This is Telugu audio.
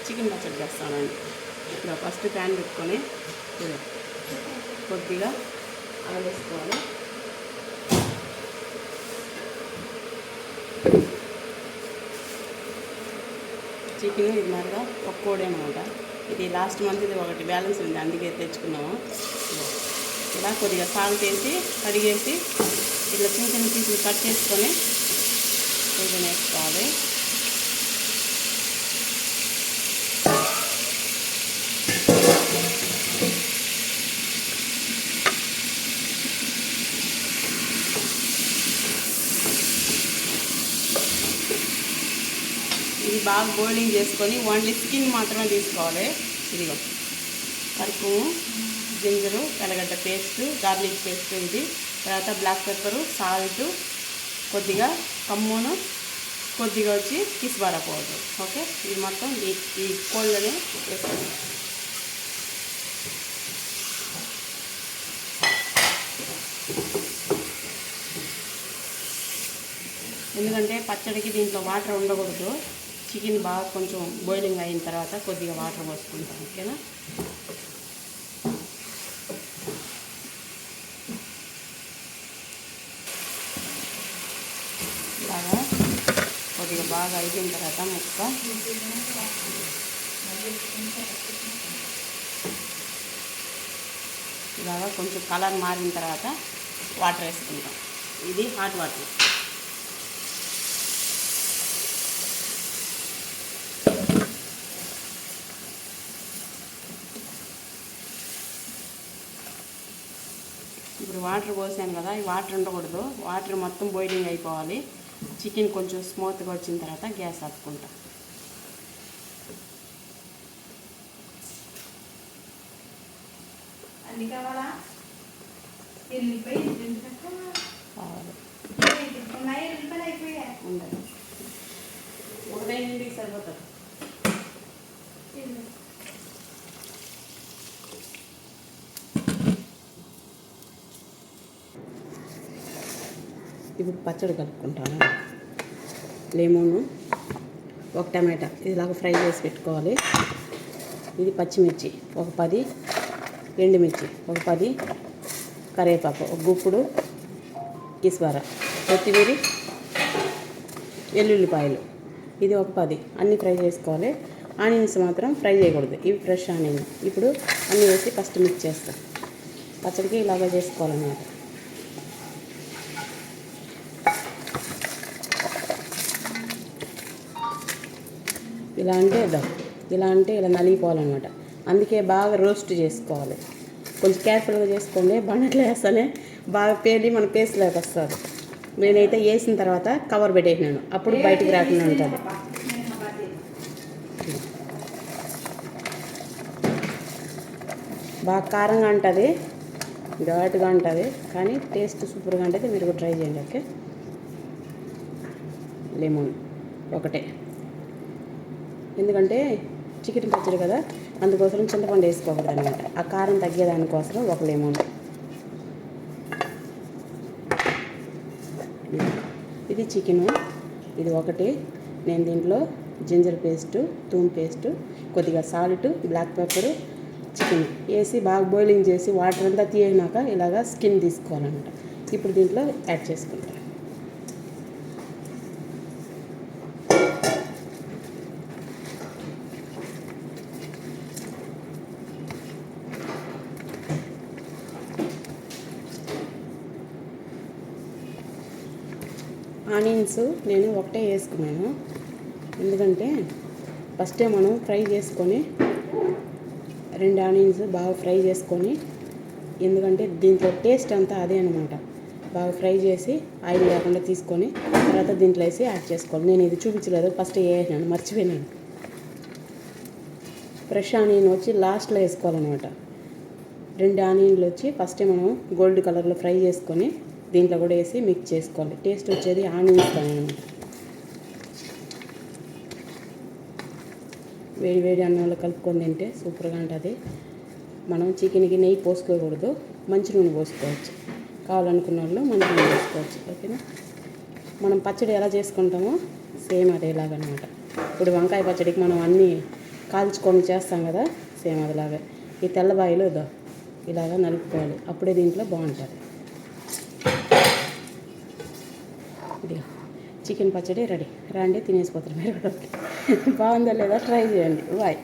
చికెన్ పచ్చడి చేస్తానండి. ఇలా ఫస్ట్ ప్యాన్ పెట్టుకొని కొద్దిగా ఆయిల్ వేసుకోవాలి. చికెన్ ఇది మరగా ఒక కోడి అనమాట. ఇది లాస్ట్ మంత్ ఇది ఒకటి బ్యాలెన్స్ ఉంది, అందుకే తెచ్చుకున్నాము. ఇలా కొద్దిగా సాల్ట్ వేసి కడిగేసి ఇట్లా చిన్న చిన్న పీసులు కట్ చేసుకొని కొంచెం వేసుకోవాలి. ఇది బాగా బాయిలింగ్ చేసుకొని ఓన్లీ స్కిన్ మాత్రమే తీసుకోవాలి. ఇదిగో కరుపు, జింజరు, తెల్లగడ్డ పేస్ట్, గార్లిక్ పేస్ట్, ఇది తర్వాత బ్లాక్ పెప్పరు, సాల్ట్, కొద్దిగా కమ్మును, కొద్దిగా వచ్చి కిస్బారా పౌడర్. ఓకే, ఇది మొత్తం ఈ కోళ్ళనే వేసుకోండి. ఎందుకంటే పచ్చడికి దీంట్లో వాటర్ ఉండకూడదు. చికెన్ బాగా కొంచెం బాయిలింగ్ అయిన తర్వాత కొద్దిగా వాటర్ పోసుకుంటాం. ఓకేనా, ఇలాగా కొద్దిగా బాగా అయిపోయిన తర్వాత ముక్క ఇలాగా కొంచెం కలర్ మారిన తర్వాత వాటర్ వేసుకుంటాం. ఇది హాట్ వాటర్. ఇప్పుడు వాటర్ పోసాను కదా, ఈ వాటర్ ఉండకూడదు. వాటర్ మొత్తం బాయిలింగ్ అయిపోవాలి. చికెన్ కొంచెం స్మూత్గా వచ్చిన తర్వాత గ్యాస్ ఆపుకుంటాం. అన్ని కావాలా? ఉండదు, ఒకటే ఇంటికి సరిపోతుంది. ఇప్పుడు పచ్చడి కలుపుకుంటాను. లెమను, ఒక టమాటా ఇలాగ ఫ్రై చేసి పెట్టుకోవాలి. ఇది పచ్చిమిర్చి ఒక 10, ఎండుమిర్చి ఒక 10, కరివేపాకు ఒక గుప్పుడు, కిస్బారా, కొత్తిమీర, వెల్లుల్లిపాయలు ఇది ఒక 10 అన్నీ ఫ్రై చేసుకోవాలి. ఆనియన్స్ మాత్రం ఫ్రై చేయకూడదు, ఇవి ఫ్రెష్ ఆనియన్. ఇప్పుడు అన్నీ వేసి ఫస్ట్ మిక్స్ చేస్తాం. పచ్చడికి ఇలాగ చేసుకోవాలన్నమాట. ఇలా అంటే ఇలా నలిగిపోవాలన్నమాట. అందుకే బాగా రోస్ట్ చేసుకోవాలి. కొంచెం కేర్ఫుల్గా చేసుకోండి. బండట్లో వేస్తేనే బాగా పేలి మన పేస్ట్లోకి వస్తుంది. నేనైతే వేసిన తర్వాత కవర్ పెట్టేసినాను, అప్పుడు బయటికి రాకుండా ఉంటుంది. బాగా కారంగా ఉంటుంది, ఘాటుగా ఉంటుంది, కానీ టేస్ట్ సూపర్గా ఉంటుంది. మీరు కూడా ట్రై చేయండి. ఓకే, లెమన్ ఒకటే, ఎందుకంటే చికెన్ పచ్చడి కదా, అందుకోసం చింతపండు వేసుకోకూడదు అనమాట. ఆ కారం తగ్గేదానికోసం ఒక లెమన్. ఇది చికెను, ఇది ఒకటి. నేను దీంట్లో జింజర్ పేస్టు, థూమ్ పేస్టు, కొద్దిగా సాల్ట్, బ్లాక్ పెప్పరు, చికెన్ వేసి బాగా బాయిలింగ్ చేసి వాటర్ అంతా తీసినాక ఇలాగా స్కిన్ తీసుకోవాలన్నమాట. ఇప్పుడు దీంట్లో యాడ్ చేసుకుంటాను. ఆనియన్స్ నేను ఒకటే వేసుకున్నాను, ఎందుకంటే ఫస్టే మనం ఫ్రై చేసుకొని 2 ఆనియన్స్ బాగా ఫ్రై చేసుకొని, ఎందుకంటే దీంట్లో టేస్ట్ అంతా అదే అనమాట. బాగా ఫ్రై చేసి ఆయిల్ లేకుండా తీసుకొని తర్వాత దీంట్లో వేసి యాడ్ చేసుకోవాలి. నేను ఇది చూపించలేదు, ఫస్ట్ వేసాను, మర్చిపోయినాను. ఫ్రెష్ ఆనియన్ వచ్చి లాస్ట్లో వేసుకోవాలన్నమాట. 2 ఆనియన్లు వచ్చి ఫస్టే మనం గోల్డ్ కలర్లో ఫ్రై చేసుకొని దీంట్లో కూడా వేసి మిక్స్ చేసుకోవాలి. టేస్ట్ వచ్చేది ఆనియన్స్ అనమాట. వేడి వేడి అన్నంలో కలుపుకొని తింటే సూపర్గా ఉంటుంది. మనం చికెన్కి నెయ్యి పోసుకోకూడదు, మంచి నూనె పోసుకోవచ్చు. కావాలనుకున్న వాళ్ళు మంచి నూనె పోసుకోవచ్చు. ఓకేనా, మనం పచ్చడి ఎలా చేసుకుంటామో సేమ్ అదేలాగనమాట. ఇప్పుడు వంకాయ పచ్చడికి మనం అన్నీ కాల్చుకొని చేస్తాం కదా, సేమ్ అదిలాగా ఈ తెల్లబాయలు ఇలాగా నలుపుకోవాలి, అప్పుడే దీంట్లో బాగుంటుంది. ఇది చికెన్ పచ్చడి రెడీ. రండి తినేసిపోతారు మీరు కూడా. బాగుందా లేదా ట్రై చేయండి. బాయ్.